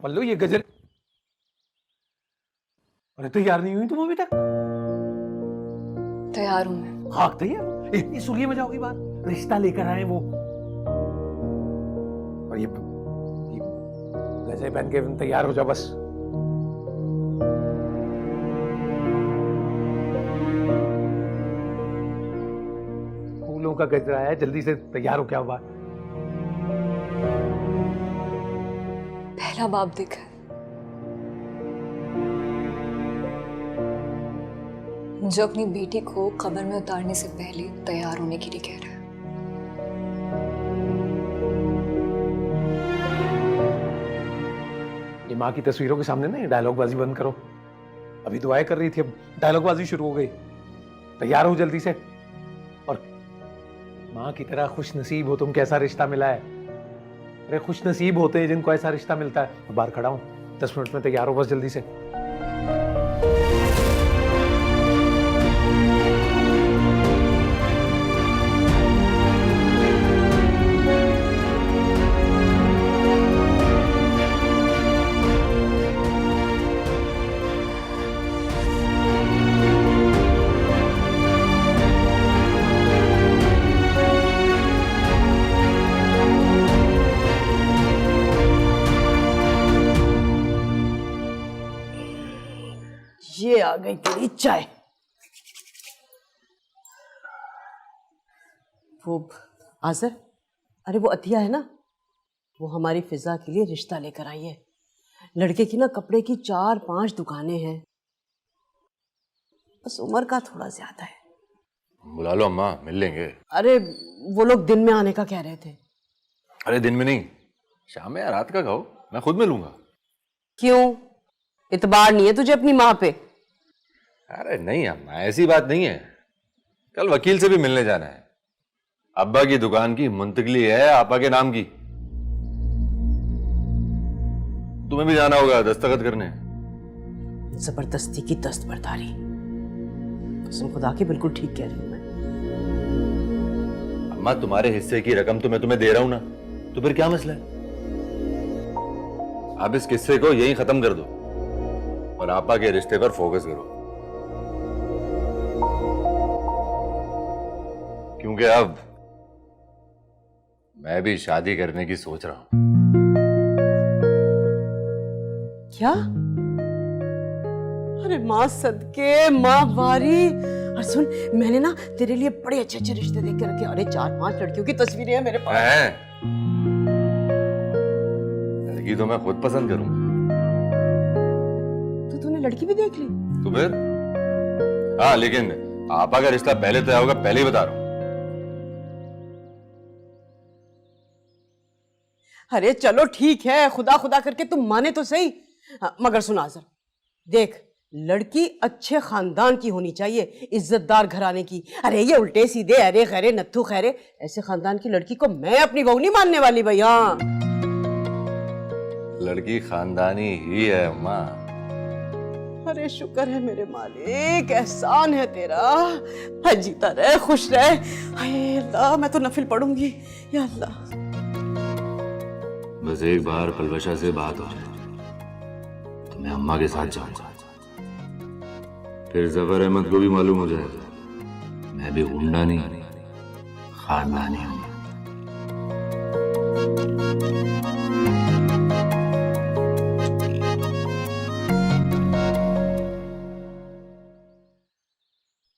पल्लू ये गजर, अरे तैयार नहीं हुई तुम अभी तक? तैयार हूं मैं। हाँ तैयार, इतनी सुलिए में जाओगी बात, रिश्ता लेकर आए वो, और ये गजरे पहन के तैयार हो जाओ बस। फूलों का गजरा है, जल्दी से तैयार हो, क्या हुआ? पहला बाप देखा है। जो अपनी बेटी को कब्र में उतारने से पहले तैयार होने के लिए कह रहा है। ये माँ की तस्वीरों के सामने ना डायलॉग बाजी बंद करो। अभी दुआएं कर रही थी, अब डायलॉग बाजी शुरू हो गई। तैयार हो जल्दी से, और माँ की तरह खुश नसीब हो तुम, कैसा रिश्ता मिला है। अरे खुश नसीब होते हैं जिनको ऐसा रिश्ता मिलता है। बाहर खड़ा हूं, 10 मिनट में तैयार हो बस जल्दी से। ये आ गई तेरी चाय। वो आजर, अरे वो अतिया है ना, वो हमारी फिजा के लिए रिश्ता लेकर आई है। लड़के की ना कपड़े की 4-5 दुकानें हैं, बस उम्र का थोड़ा ज्यादा है। बुला लो अम्मा, मिल लेंगे। अरे वो लोग दिन में आने का कह रहे थे। अरे दिन में नहीं, शाम में या रात का कहो, मैं खुद मिलूंगा। क्यों, इतबार नहीं है तुझे अपनी माँ पे? अरे नहीं अम्मा, ऐसी बात नहीं है। कल वकील से भी मिलने जाना है। अब्बा की दुकान की मुंतकली है आपा के नाम की। तुम्हें भी जाना होगा दस्तखत करने। जबरदस्ती की दस्तबरदारी, कसम खुदा की बिल्कुल ठीक कह रही हूं मैं। अम्मा तुम्हारे हिस्से की रकम तो मैं तुम्हें दे रहा हूं ना, तो फिर क्या मसला है? आप इस किस्से को यहीं खत्म कर दो और आपा के रिश्ते पर फोकस करो, क्योंकि अब मैं भी शादी करने की सोच रहा हूं। क्या? अरे माँ सदके, माँ वारी। और सुन, मैंने ना तेरे लिए बड़े अच्छे अच्छे रिश्ते देख के रखे। अरे 4-5 लड़कियों की तस्वीरें हैं मेरे पास। लड़की तो मैं खुद पसंद करूंगा। तो तूने लड़की भी देख ली? तो फिर हाँ, लेकिन आपा का रिश्ता पहले तय होगा, पहले ही बता रहा हूं। अरे चलो ठीक है, खुदा खुदा करके तुम माने तो सही। मगर सुन आजर, देख लड़की अच्छे खानदान की होनी चाहिए, इज्जतदार घराने की। अरे ये उल्टे सीधे अरे खैरे नत्थु खैरे ऐसे खानदान की लड़की को मैं अपनी बहू नहीं मानने वाली भाई। हाँ, लड़की खानदानी ही है अम्मा। अरे शुक्र है मेरे मालिक, एहसान है तेरा। हाँ, जीता रहे, खुश रहे। हाय अल्लाह, मैं तो नफिल पढ़ूंगी या अल्लाह। बस एक बार पलवशा से बात हो जाए तो मैं अम्मा के साथ जाऊंगा। फिर जफर अहमद को भी मालूम हो जाएगा मैं भी गुंडा नहीं, खानदानी हूं।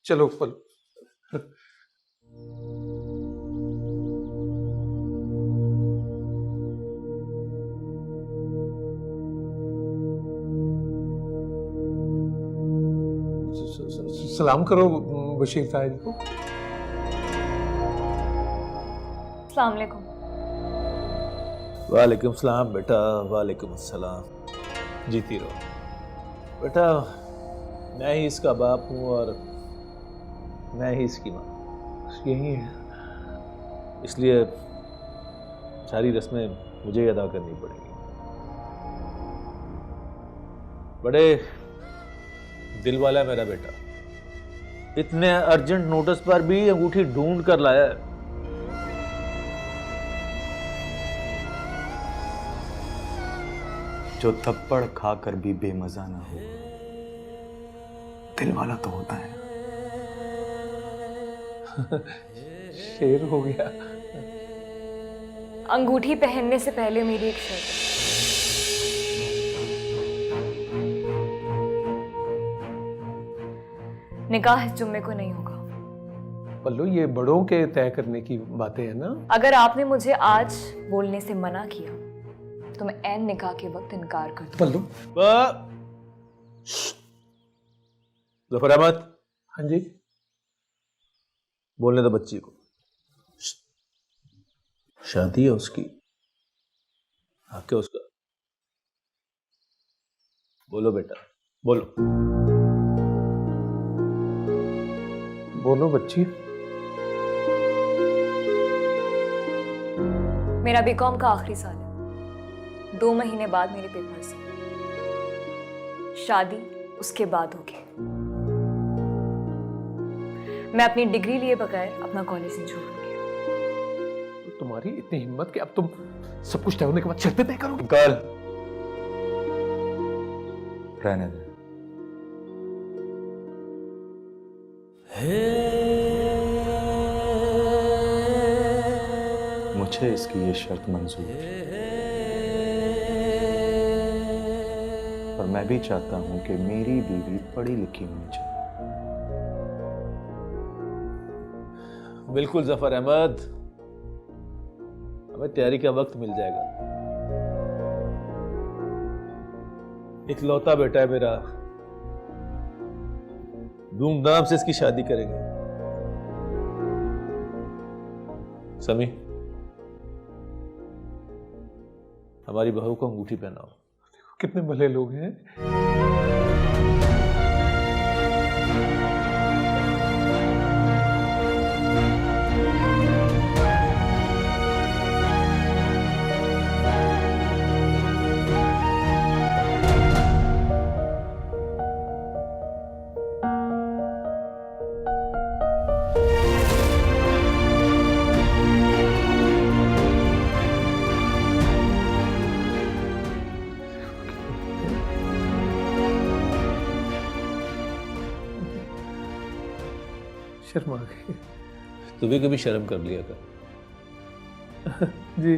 चलो पल्लू। सलाम करो बशीर साहब को। अस्सलाम वालेकुम। वालेकुम सलाम बेटा, वालेकुम अस्सलाम। जीती रहो बेटा। मैं ही इसका बाप हूँ और मैं ही इसकी माँ, यही है, इसलिए सारी रस्में मुझे ही अदा करनी पड़ेंगी। बड़े दिल वाला है मेरा बेटा, इतने अर्जेंट नोटिस पर भी अंगूठी ढूंढ कर लाया है। जो थप्पड़ खाकर भी बेमजा ना हो, दिल वाला तो होता है। शेर हो गया। अंगूठी पहनने से पहले मेरी एक शर्त है। निकाह इस जुम्मे को नहीं होगा। पल्लू, ये बड़ों के तय करने की बातें हैं ना। अगर आपने मुझे आज बोलने से मना किया तो मैं ऐन निकाह के वक्त इनकार कर दूं। पल्लू। जफर अहमद, हाँ जी। बोलने दो बच्ची को। शादी है उसकी, हक है उसका। बोलो बेटा, बोलो। बोलो बच्ची। मेरा बीकॉम का आखिरी साल है। 2 महीने बाद मेरे पेपर्स हैं। शादी उसके बाद होगी। मैं अपनी डिग्री लिए बगैर अपना कॉलेज नहीं छोड़ूंगी। तुम्हारी इतनी हिम्मत कि अब तुम सब कुछ तय होने के बाद शर्तें तय करोगे? अंकल, रहने दे। मुझे इसकी ये शर्त मंजूर है, पर मैं भी चाहता हूं कि मेरी बीवी पढ़ी लिखी होनी चाहिए। बिल्कुल जफर अहमद, हमें तैयारी का वक्त मिल जाएगा। इकलौता बेटा है मेरा, धूमधाम से इसकी शादी करेंगे। समी, हमारी बहू को अंगूठी पहनाओ। कितने भले लोग हैं। शर्मा गई। तू भी कभी शर्म कर लिया कर। जी।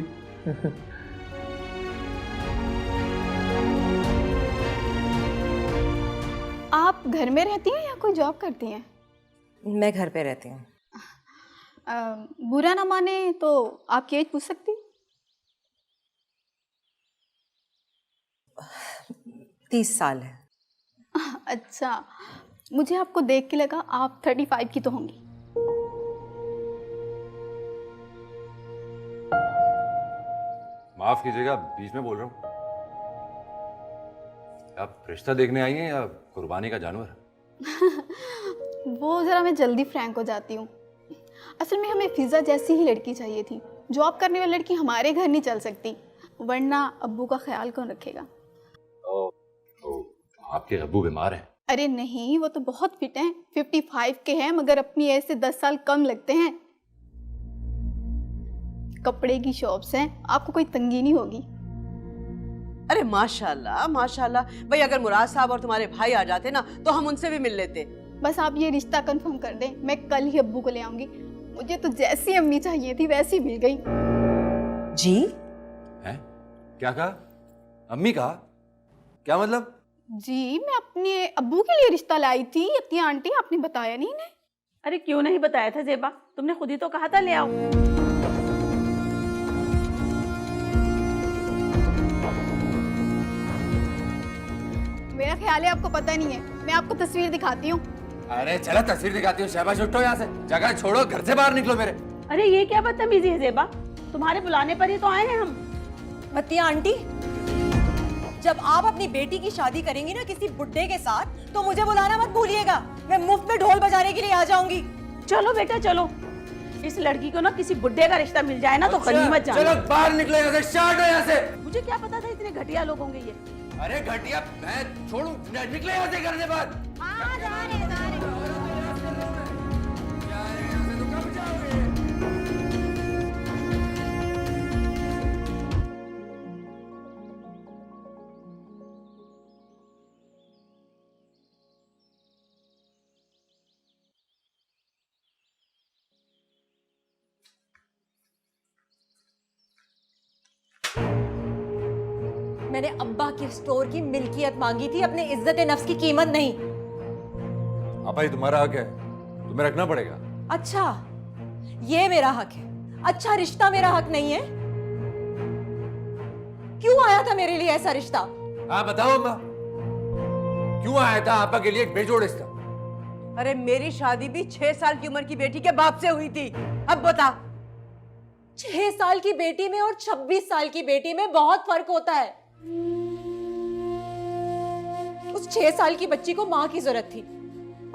आप घर में रहती हैं या कोई जॉब करती हैं? मैं घर पे रहती हूँ। बुरा ना माने तो आपकी एज पूछ सकती? 30 साल है। अच्छा, मुझे आपको देख के लगा आप 35 की तो होंगी। माफ कीजिएगा, बीच में बोल रहा हूँ। आप रिश्ता देखने आई हैं या कुर्बानी का जानवर? वो ज़रा मैं जल्दी फ्रैंक हो जाती हूँ। असल में हमें फिज़ा जैसी ही लड़की चाहिए थी। जॉब करने वाली लड़की हमारे घर नहीं चल सकती, वरना अब्बू का ख्याल कौन रखेगा? तो आपके अब्बू बीमार हैं? अरे नहीं, वो तो बहुत फिट हैं, 55 के हैं, मगर अपनी एज से 10 साल कम लगते हैं। कपड़े की शॉप्स हैं, आपको कोई तंगी नहीं होगी। अरे माशाल्लाह माशाल्लाह, भाई अगर मुराद साहब और तुम्हारे भाई आ जाते ना तो हम उनसे भी मिल लेते। बस आप ये रिश्ता कंफर्म कर दें, मैं कल ही अब्बू को ले आऊंगी। मुझे तो जैसी अम्मी चाहिए थी वैसी मिल गई। जी? हैं? क्या कहा? अम्मी कहा? क्या मतलब? जी, मैं अपने अब्बू के लिए रिश्ता लाई थी। इतनी आंटी, आपने बताया नहीं इन्हें? अरे क्यों नहीं बताया था जेबा, तुमने खुद ही तो कहा था ले आओ। मेरा ख्याल है आपको पता नहीं है। मैं आपको तस्वीर दिखाती हूँ। अरे चलो तस्वीर दिखाती हूँ, शाबाश, उठो यहाँ से, जगह छोड़ो, घर से बाहर निकलो मेरे। अरे ये क्या बदतमीजी है जेबा, तुम्हारे बुलाने पर ही तो आए हैं हम। मतिया आंटी, जब आप अपनी बेटी की शादी करेंगी ना किसी बुड्ढे के साथ तो मुझे बुलाना मत भूलिएगा। मैं मुफ्त में ढोल बजाने के लिए आ जाऊंगी। चलो बेटा चलो, इस लड़की को ना किसी बुड्ढे का रिश्ता मिल जाए ना तो गनीमत जाना। चलो बाहर निकलो यहाँ से, स्टार्ट हो यहाँ से। मुझे क्या पता था इतने घटिया लोग होंगे ये। अरे घटिया, मैं छोड़ू, निकले यहाँ से घर से बाहर। मैंने अब्बा के स्टोर की मिल्कियत मांगी थी, अपने इज्जत नफ्स की कीमत नहीं। आपा ये तुम्हारा हक है, तुम्हें रखना पड़ेगा। अच्छा, ये मेरा हक है। अच्छा, रिश्ता मेरा हक नहीं है? क्यों आया था मेरे लिए ऐसा रिश्ता? हाँ बताओ अम्मा, क्यों आया था आपा के लिए एक बेजोड़ रिश्ता? अरे मेरी शादी भी 6 साल की उम्र की बेटी के बाप से हुई थी। अब बता। 6 साल की बेटी में और 26 साल की बेटी में बहुत फर्क होता है। उस 6 साल की बच्ची को मां की जरूरत थी,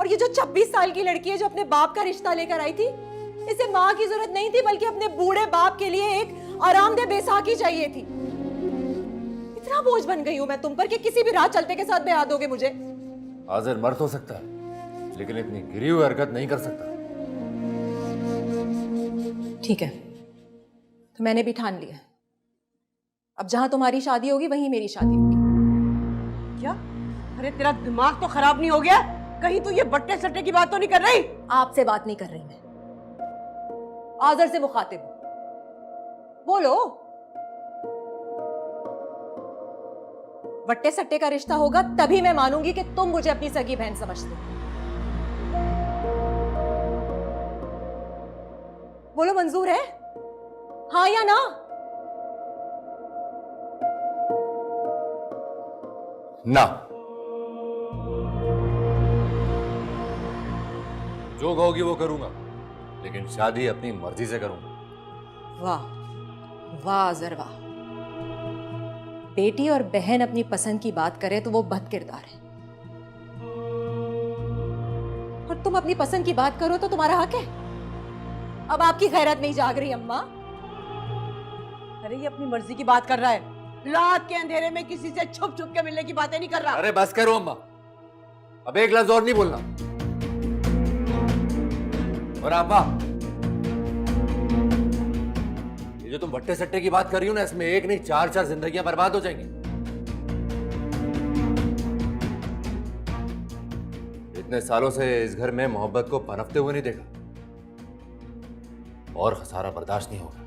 और ये जो 26 साल की लड़की है जो अपने बाप का रिश्ता लेकर आई थी, इसे मां की जरूरत नहीं थी, बल्कि अपने बूढ़े बाप के लिए एक आरामदेह बैसाखी चाहिए थी। इतना बोझ बन गई हूं मैं तुम पर कि किसी भी राह चलते के साथ ब्याह दोगे मुझे। हाजिर मर्द हो सकता है, लेकिन इतनी गिरी हुई हरकत नहीं कर सकता। ठीक है, तो मैंने भी ठान लिया। अब जहां तुम्हारी शादी होगी वहीं मेरी शादी होगी। क्या? अरे तेरा दिमाग तो खराब नहीं हो गया? कहीं तू ये बट्टे सट्टे की बात तो नहीं कर रही? आपसे बात नहीं कर रही मैं, आजर से मुखातिब हूं। बोलो। बट्टे सट्टे का रिश्ता होगा तभी मैं मानूंगी कि तुम मुझे अपनी सगी बहन समझते हो। बोलो, मंजूर है? हाँ या ना? ना। जो कहोगी वो करूंगा, लेकिन शादी अपनी मर्जी से करूंगा। वाह वाह अजर वाह। बेटी और बहन अपनी पसंद की बात करे तो वो बद किरदार है, और तुम अपनी पसंद की बात करो तो तुम्हारा हक है। अब आपकी गैरत नहीं जाग रही अम्मा? अरे ये अपनी मर्जी की बात कर रहा है, रात के अंधेरे में किसी से छुप छुप के मिलने की बातें नहीं कर रहा। अरे बस करो अम्मा, अब एक लफ्ज और नहीं बोलना। और आपा, ये जो तुम भट्टे सट्टे की बात कर रही हो ना, इसमें एक नहीं 4-4 जिंदगियां बर्बाद हो जाएंगी। इतने सालों से इस घर में मोहब्बत को पनपते हुए नहीं देखा, और खसारा बर्दाश्त नहीं होगा।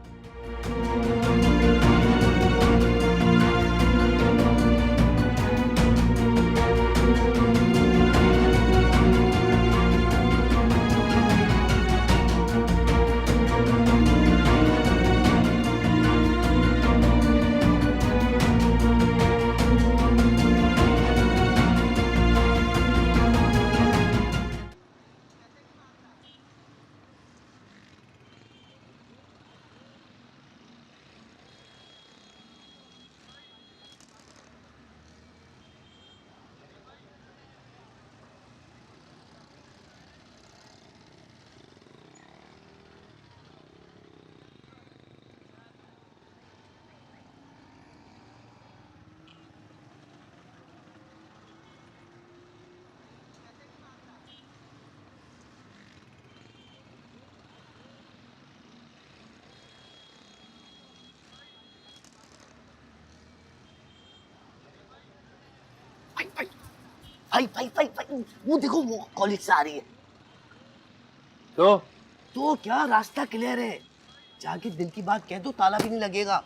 भाई भाई भाई भाई वो देखो, वो कॉलेज से आ रही है। तो क्या, रास्ता क्लियर है, जाके दिल की बात कह दो, ताला भी नहीं लगेगा।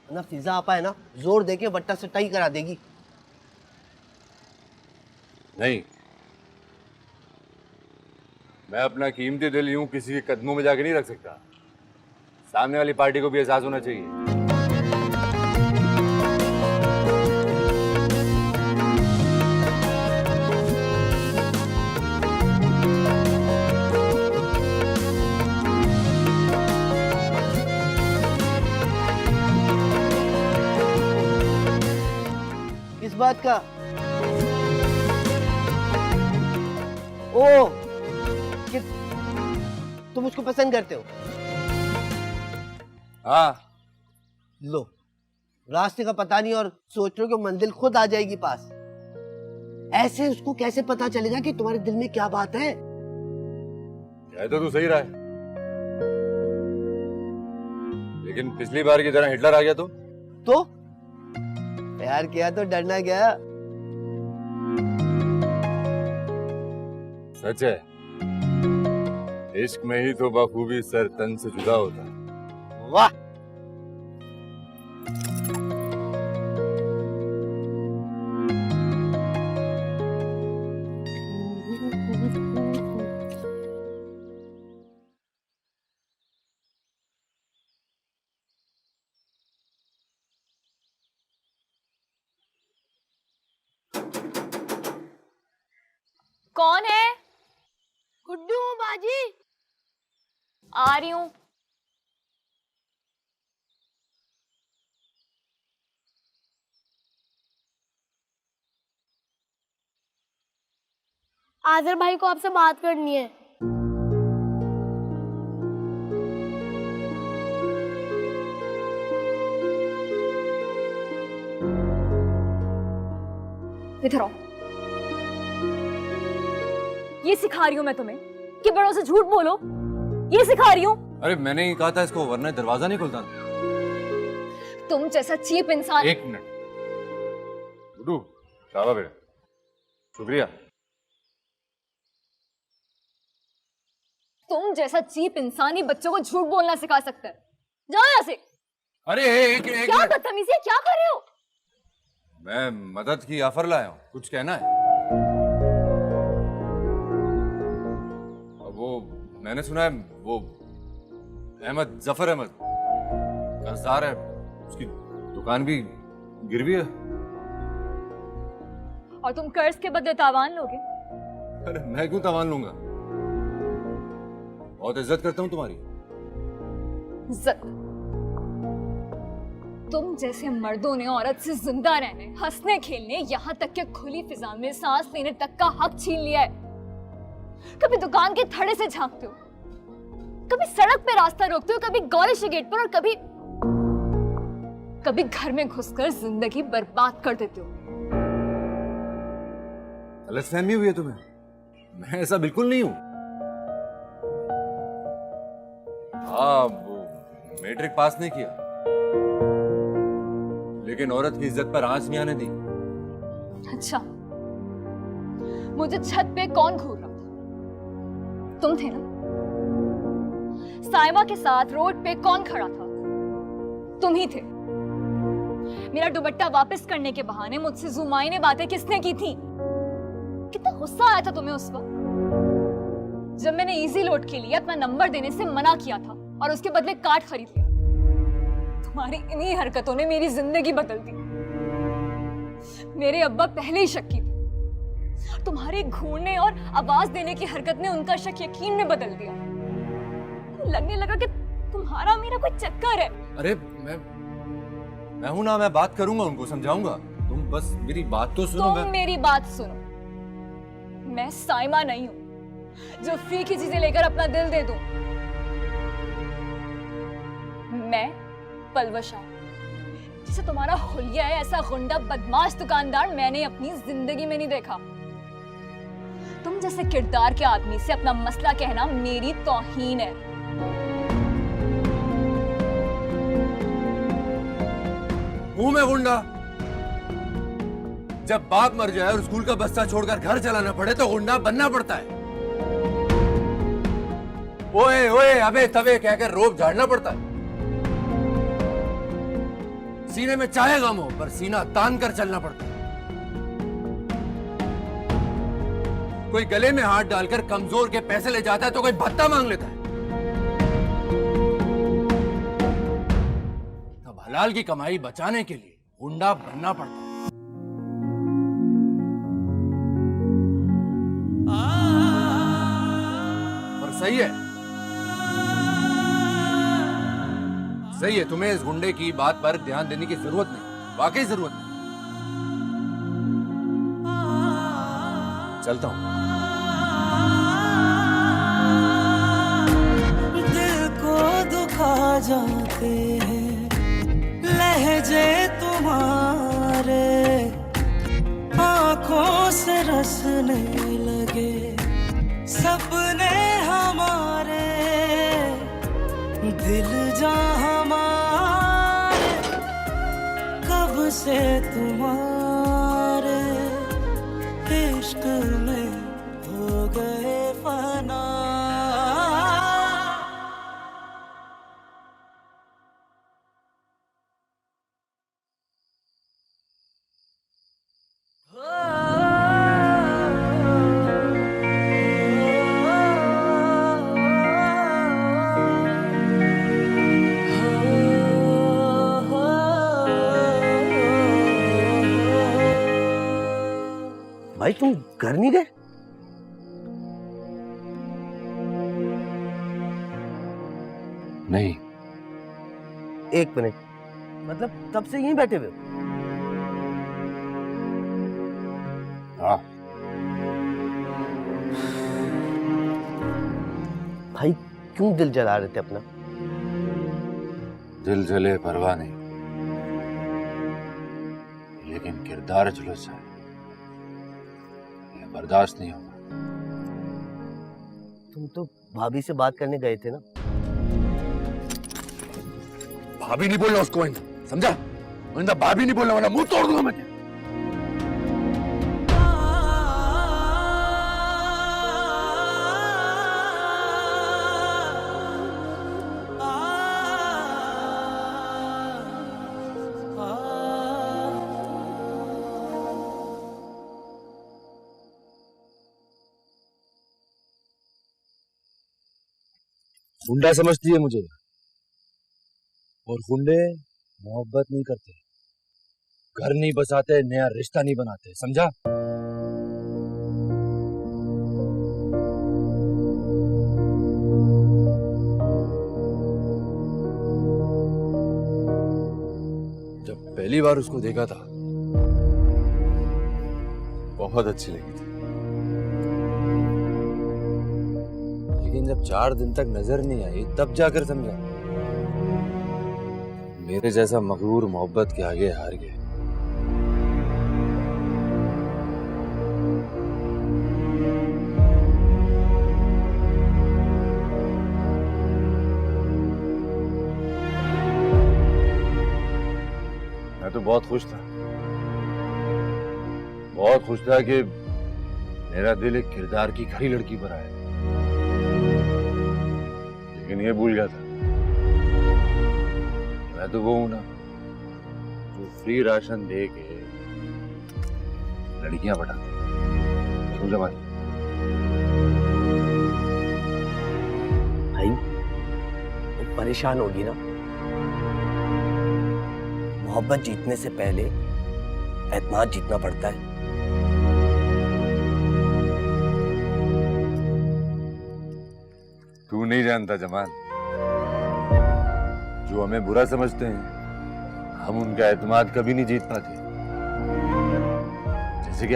ना फिजा आपा है ना, जोर देके बट्टा सट्टा ही करा देगी। नहीं, मैं अपना कीमती दिल यूं किसी के कदमों में जाके नहीं रख सकता। सामने वाली पार्टी को भी एहसास होना चाहिए। किस बात का? ओ, कि तुम उसको पसंद करते हो? हाँ। लो, रास्ते का पता नहीं और सोच रहे हो कि मंजिल खुद आ जाएगी पास। ऐसे उसको कैसे पता चलेगा कि तुम्हारे दिल में क्या बात है? कह तो तू सही रहा है, लेकिन पिछली बार की तरह हिटलर आ गया तो प्यार किया तो डरना क्या? सच है, इश्क में ही तो बखूबी सर तन से जुदा होता है। वाह, कौन है? गुड्डू हूँ बाजी। आ रही हूँ। आजर भाई को आपसे बात करनी है। इधर आओ। ये सिखा रही हूं मैं तुम्हें कि बड़ों से झूठ बोलो। ये सिखा रही हूँ। अरे मैंने ही कहा था इसको, वरना दरवाजा नहीं खुलता। तुम जैसा चीप इंसान। एक मिनट गुड्डू, शाबाश बेटा, शुक्रिया। तुम जैसा चीप इंसान ही बच्चों को झूठ बोलना सिखा सकता है। जाओ यहाँ से। अरे एक क्या बदतमीजी है, क्या कर रहे हो? मैं मदद की ऑफर लाया हूँ, कुछ कहना है? वो मैंने सुना है वो अहमद, जफर अहमद कर्जदार है, उसकी दुकान भी गिरवी है। और तुम कर्ज के बदले तावान लोगे? अरे मैं क्यों तावान लूंगा? बहुत इज्जत करता हूँ तुम्हारी। इज्जत? तुम जैसे मर्दों ने औरत से जिंदा रहने, हंसने खेलने, यहाँ तक कि खुली फिजा में सांस लेने तक का हक छीन लिया है। कभी दुकान के थड़े से झांकते हो, कभी सड़क पे रास्ता रोकते हो, कभी गौरिश गेट पर, और कभी घर में घुसकर जिंदगी बर्बाद कर देते हो। गलतफहमी हुई है तुम्हें, मैं ऐसा बिल्कुल नहीं हूं। हाँ, वो मैट्रिक पास नहीं किया, लेकिन औरत की इज्जत पर आंच नहीं आने दी। अच्छा, मुझे छत पे कौन घूर रहा था? तुम थे ना? साइमा के साथ रोड पे कौन खड़ा था? तुम ही थे। मेरा दुपट्टा वापस करने के बहाने मुझसे जुमाइने बातें किसने की थी? कितना गुस्सा आया था तुम्हें उस वक्त जब मैंने इजी लोड के लिए अपना नंबर देने से मना किया था और उसके बदले कार्ड खरीद लिया। तुम्हारी इन्हीं हरकतों ने मेरी जिंदगी बदल दी। मेरे अब्बा पहले ही शक्की थे, तुम्हारे घूरने और आवाज देने की हरकत ने उनका शक यकीन में बदल दिया। लगने लगा कि तुम्हारा मेरा कोई चक्कर है। अरे मैं हूं ना, मैं बात करूंगा, उनको समझाऊंगा। तुम बस मेरी बात तो सुनो। तुम मेरी बात सुनो। मैं साइमा नहीं हूं जो फ्री की चीजें लेकर अपना दिल दे दूं। मैं पलवशा, जिसे तुम्हारा हुलिया है, ऐसा गुंडा बदमाश दुकानदार मैंने अपनी जिंदगी में नहीं देखा। तुम जैसे किरदार के आदमी से अपना मसला कहना मेरी तौहीन है। हूं मैं गुंडा? जब बाप मर जाए और स्कूल का बस्ता छोड़कर घर चलाना पड़े तो गुंडा बनना पड़ता है। ओए ओए अबे तबे कहकर रोब झाड़ना पड़ता है। सीने में चाहे गम हो पर सीना तान कर चलना पड़ता है। कोई गले में हाथ डालकर कमजोर के पैसे ले जाता है तो कोई भत्ता मांग लेता है। तब हलाल की कमाई बचाने के लिए गुंडा बनना पड़ता है। पर सही है, सही है, तुम्हें इस गुंडे की बात पर ध्यान देने की जरूरत नहीं, वाकई जरूरत नहीं। चलता हूं। दिल को दुखा जाते हैं लहजे तुम्हारे, आंखों से रसने लगे सपने हमारे, दिल जा हमारे कब से तुम्हारे इश्क में हो गए फना। भाई तुम घर नहीं गए? नहीं। एक मिनट, मतलब तब से यहीं बैठे हुए हो? हाँ। भाई क्यों दिल जला रहे थे अपना? दिल जले परवाह नहीं, लेकिन किरदार जुलूस है, ये बर्दाश्त नहीं होगा। तुम तो भाभी से बात करने गए थे ना? भाभी नहीं बोलना उसको, समझा? भाभी नहीं बोलना, वरना मुंह तोड़ दूंगा मैं। गुंडा समझती है मुझे, और गुंडे मोहब्बत नहीं करते, घर नहीं बसाते, नया रिश्ता नहीं बनाते, समझा? जब पहली बार उसको देखा था बहुत अच्छी लगी थी, लेकिन जब 4 दिन तक नजर नहीं आई तब जाकर समझा मेरे जैसा मगरूर मोहब्बत के आगे हार गए। मैं तो बहुत खुश था, बहुत खुश था कि मेरा दिल एक किरदार की खरी लड़की पर आया, लेकिन ये भूल गया था मैं तो वो हूं ना जो फ्री राशन दे के लड़कियां पटाता। समझा बात? भाई तुम परेशान होगी ना? मोहब्बत जीतने से पहले एतमाद जीतना पड़ता है। तू नहीं जानता जमान, जो हमें बुरा समझते हैं हम उनका एतमाद कभी नहीं जीत पाते। जैसे कि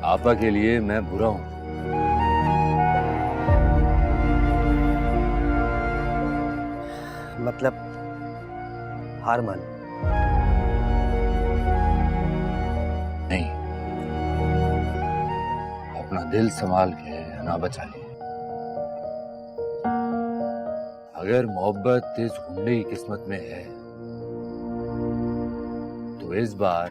आपा के लिए मैं बुरा हूं, मतलब हार मान? नहीं, अपना दिल संभाल के ना बचा लिया। अगर मोहब्बत इस गुंडे की किस्मत में है तो इस बार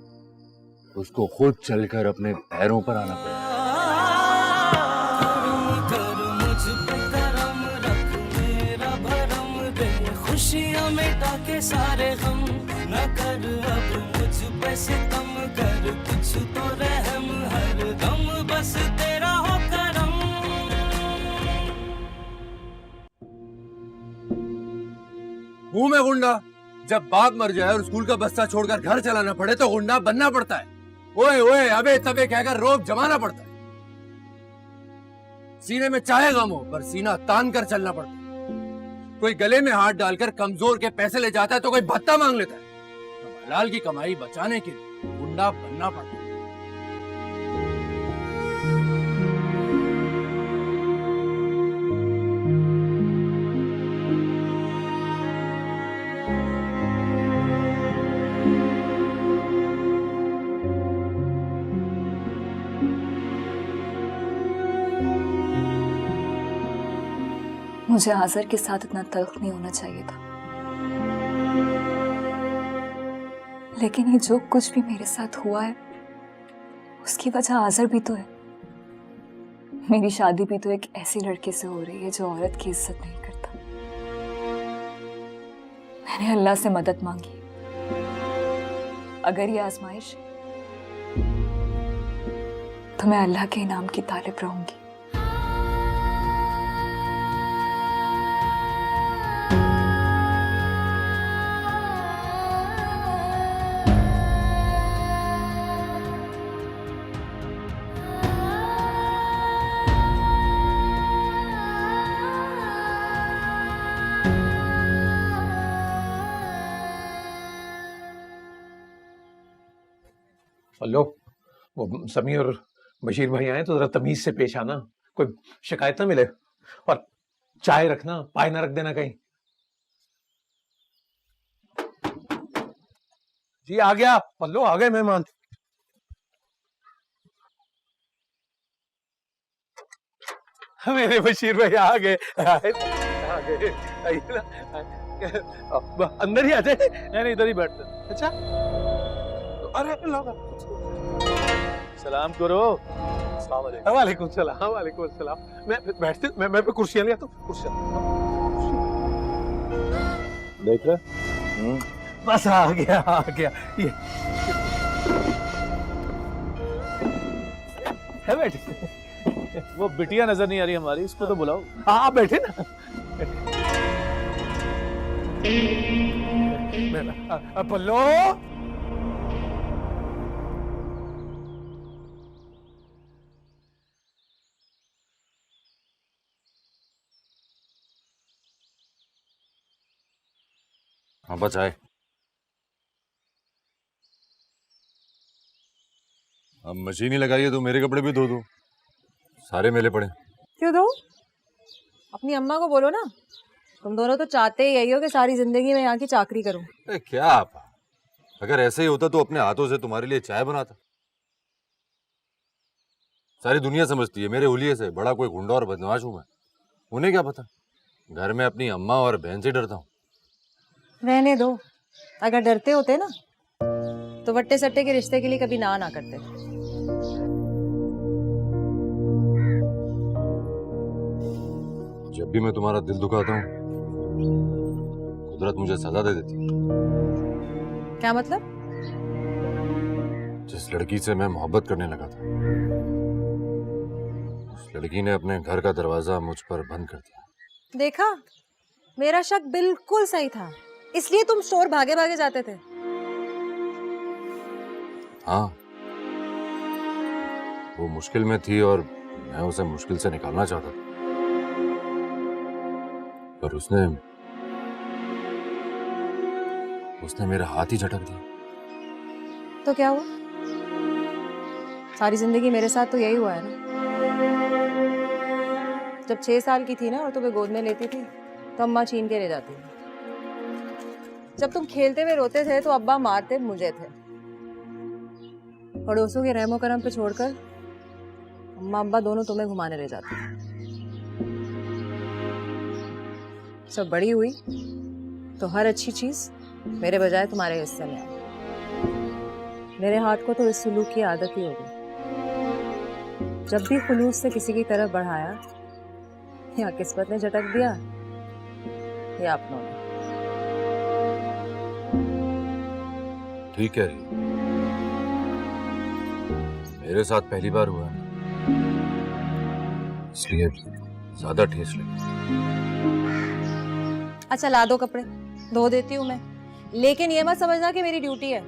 उसको खुद चलकर अपने पैरों पर आना पड़ेगा। खुशियां मिटा के सारे गम न कर, अब मुझ पे सितम कर, कुछ तो रहम हर दम बस तेरा हो करम। हूं मैं गुंडा? जब बाप मर जाए और स्कूल का बस्ता छोड़कर घर चलाना पड़े तो गुंडा बनना पड़ता है। ओए ओए अबे तबे कहकर रोब जमाना पड़ता है। सीने में चाहे गम हो पर सीना तान कर चलना पड़ता है। कोई गले में हाथ डालकर कमजोर के पैसे ले जाता है तो कोई भत्ता मांग लेता है। तो हलाल की कमाई बचाने के लिए गुंडा बनना पड़ता है। मुझे आज़र के साथ इतना तल्ख नहीं होना चाहिए था, लेकिन ये जो कुछ भी मेरे साथ हुआ है उसकी वजह आज़र भी तो है। मेरी शादी भी तो एक ऐसी लड़के से हो रही है जो औरत की इज्जत नहीं करता। मैंने अल्लाह से मदद मांगी, अगर ये आजमाइश तो मैं अल्लाह के इनाम की तालिब रहूंगी। और लो, वो समी और बशीर भाई आए तो जरा तमीज से पेश आना, कोई शिकायत ना मिले। और चाय रखना, पाए ना रख देना कहीं। जी आ गया पल्लो, आ गए मेहमान। मेरे बशीर भाई आ गए, आ गए। आइए ना, अंदर ही आ जाए। नहीं इधर ही बैठते। अच्छा, अरे सलाम करो। वालेकुम सलाम, वालेकुम सलाम। मैं बैठते, मैं पे कुर्सियां लिया तो कुर्सियां देख रहे? बस आ गया ये है। बैठे। वो बिटिया नजर नहीं आ रही हमारी, इसको तो बुलाओ। हाँ बैठे ना। पल्लो, हाँ बस आए। अब मशीन ही लगाई है तो मेरे कपड़े भी धो दो, सारे मेले पड़े। क्यों दो? अपनी अम्मा को बोलो ना, तुम दोनों तो चाहते ही यही हो कि सारी जिंदगी में यहाँ की चाकरी करूं। क्या आप, अगर ऐसे ही होता तो अपने हाथों से तुम्हारे लिए चाय बनाता। सारी दुनिया समझती है मेरे हुलिये से बड़ा कोई गुंडा और बदमाश हूं मैं। उन्हें क्या पता, घर में अपनी अम्मा और बहन से डरता हूँ। रहने दो, अगर डरते होते ना तो वट्टे सट्टे के रिश्ते के लिए कभी ना करते। जब भी मैं तुम्हारा दिल दुखाता हूँ कुदरत मुझे सजा दे देती। क्या मतलब? जिस लड़की से मैं मोहब्बत करने लगा था, उस लड़की ने अपने घर का दरवाजा मुझ पर बंद कर दिया। देखा, मेरा शक बिल्कुल सही था, इसलिए तुम स्टोर भागे भागे जाते थे। हाँ, वो मुश्किल में थी और मैं उसे मुश्किल से निकालना चाहता था, पर उसने मेरा हाथ ही झटक दिया। तो क्या हुआ? सारी जिंदगी मेरे साथ तो यही हुआ है ना। जब 6 साल की थी ना और तुम्हें गोद में लेती थी तो अम्मा छीन के ले जाती थी। जब तुम खेलते हुए रोते थे तो अब्बा मारते मुझे थे। पड़ोसों के रहमो करम पे छोड़कर अम्मा अब्बा दोनों तुम्हें घुमाने ले जाते थे। सब बड़ी हुई तो हर अच्छी चीज मेरे बजाय तुम्हारे हिस्से में आई। मेरे हाथ को तो इस सुलूक की आदत ही हो गई। जब भी खुलूस से किसी की तरफ बढ़ाया, या किस्मत ने झटक दिया या अपनों ने। ठीक है, मेरे साथ पहली बार हुआ है, इसलिए ज्यादा ठेस लगी। अच्छा ला दो कपड़े, धो देती हूँ मैं, लेकिन ये मत समझना कि मेरी ड्यूटी है।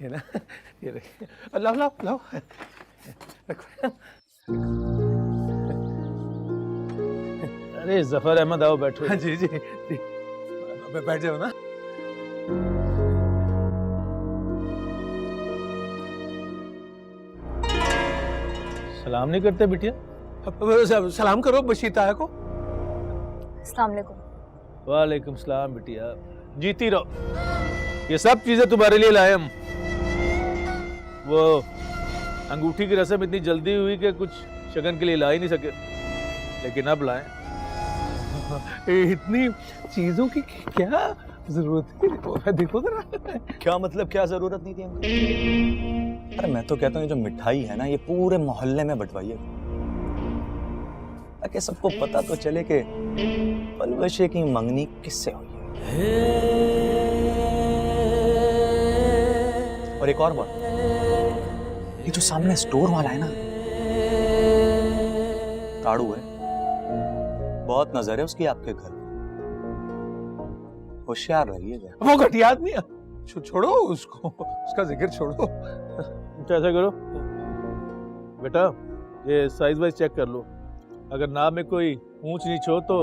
ये ना, ये लाओ लाओ लाओ, अरे जफर अहमद आओ बैठो। हाँ जी जी, बैठ जाओ ना। सलाम नहीं करते बिटिया? सलाम करो बशीर ताया को। अस्सलाम वालेकुम। वालेकुम सलाम बिटिया, जीती रहो। ये सब चीजें तुम्हारे लिए लाए हम। वो अंगूठी की रस्म इतनी जल्दी हुई कि कुछ शगन के लिए ला ही नहीं सके, लेकिन अब लाए। इतनी चीजों की क्या जरूरत है? देखो जरा। क्या मतलब, क्या जरूरत नहीं थी हमको? अरे मैं तो कहता हूँ ये जो मिठाई है ना, ये पूरे मोहल्ले में बंटवाइए, ताकि सबको पता तो चले कि पलवशे की मंगनी किससे हुई है। और एक और बात, ये जो सामने स्टोर वाला है ना, ताड़ू है, बहुत नजर है उसकी आपके घर। होशियार रहिएगा। वो घटिया आदमी है, छोड़ो उसको, उसका जिक्र छोड़ो। अच्छा ऐसा करो बेटा, ये साइज वाइज चेक कर लो, अगर नाम में कोई ऊंच नीच हो तो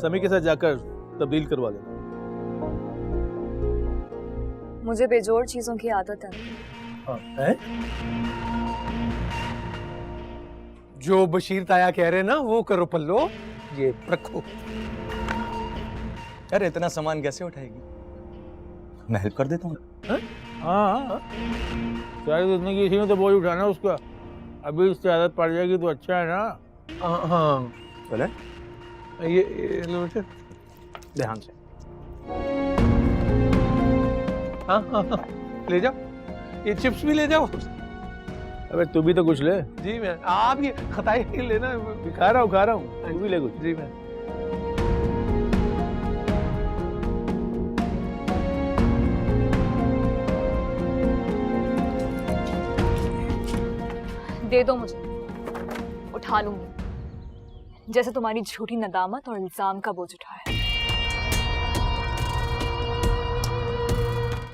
समी के साथ जाकर तब्दील करवा लेना। मुझे बेजोड़ चीजों की आदत है। हाँ है? जो बशीर ताया कह रहे ना वो करो पल्लो, ये रखो। अरे इतना सामान कैसे उठाएगी? मैं हेल्प कर देता हूँ। हाँ सारी जिंदगी इसी में तो बोझ उठाना उसका, अभी इससे आदत पड़ जाएगी तो अच्छा है ना। हाँ चले ये लो बेटे, ध्यान से। हाँ हाँ हाँ ले जाओ, ये चिप्स भी ले जाओ। अबे तू भी तो कुछ ले। जी मैं, आप ये खताई लेना। खा रहा हूँ तू भी ले कुछ। जी मैं। दे दो मुझे, उठा लूंगी, जैसे तुम्हारी झूठी नदामत और इल्जाम का बोझ उठाया।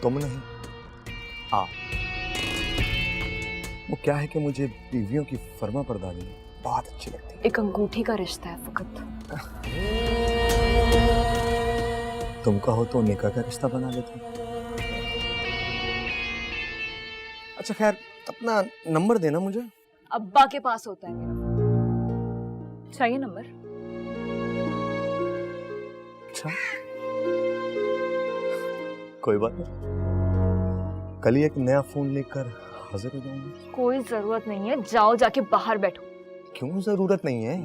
तुम नहीं, हाँ वो क्या है कि मुझे बीवियों की फर्मा बरदारी बहुत अच्छी लगती है। एक अंगूठी का रिश्ता है फकत। तुम कहो तो निकाह का रिश्ता बना लेते। अच्छा खैर, अपना नंबर देना मुझे। अब्बा के पास होता है मेरा। चाहिए नंबर? अच्छा कोई बात नहीं, कल ही एक नया फोन लेकर हाजिर हो जाऊंगा। कोई जरूरत नहीं है, जाओ जाके बाहर बैठो। क्यों जरूरत नहीं है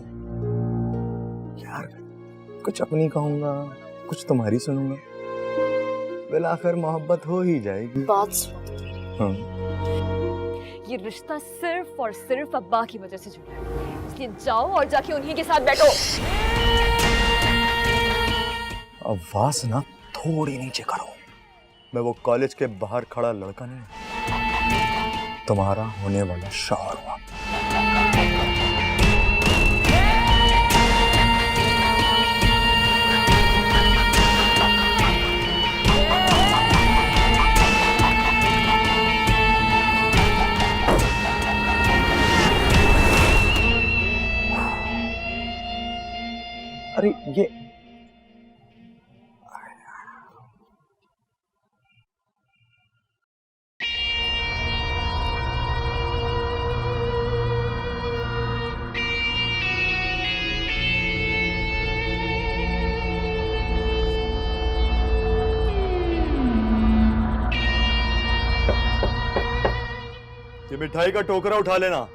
यार, कुछ अपनी कहूंगा कुछ तुम्हारी सुनूंगा, बिल आखिर मोहब्बत हो ही जाएगी। बात हाँ। ये रिश्ता सिर्फ और सिर्फ अब्बा की वजह से जुड़ा है, इसलिए जाओ और जाके उन्हीं के साथ बैठो। आवाज ना थोड़ी नीचे करो, मैं वो कॉलेज के बाहर खड़ा लड़का नहीं, तुम्हारा होने वाला शौहर हुआ। अरे ये मिठाई का टोकरा उठा लेना।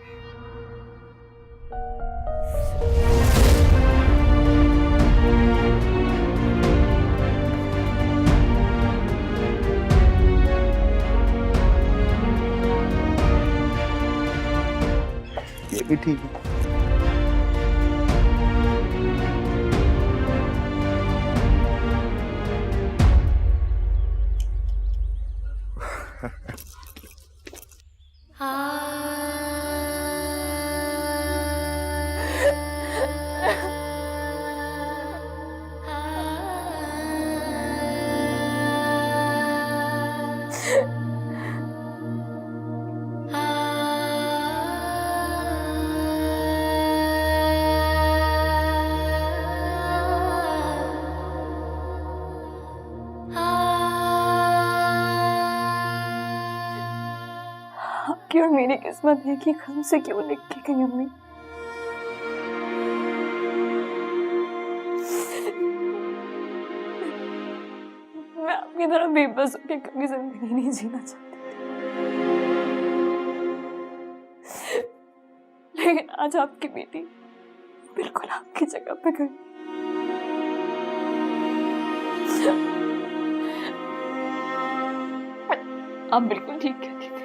ये भी ठीक है। आपकी और मेरी किस्मत एक ही खम से क्यों लिख के गई अम्मी? मैं आपकी तरह बेबस होकर कभी जिंदगी नहीं जीना चाहती, लेकिन आज आपकी बेटी बिल्कुल आपकी जगह पे गई। आप बिल्कुल ठीक कहती थी,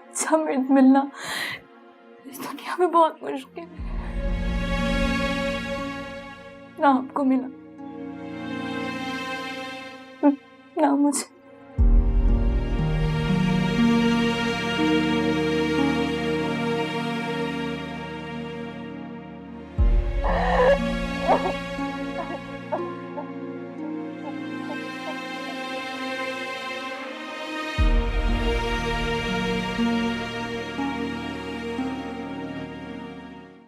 अच्छा मिलना इस दुनिया में बहुत मुश्किल है। ना आपको मिला, ना मुझे।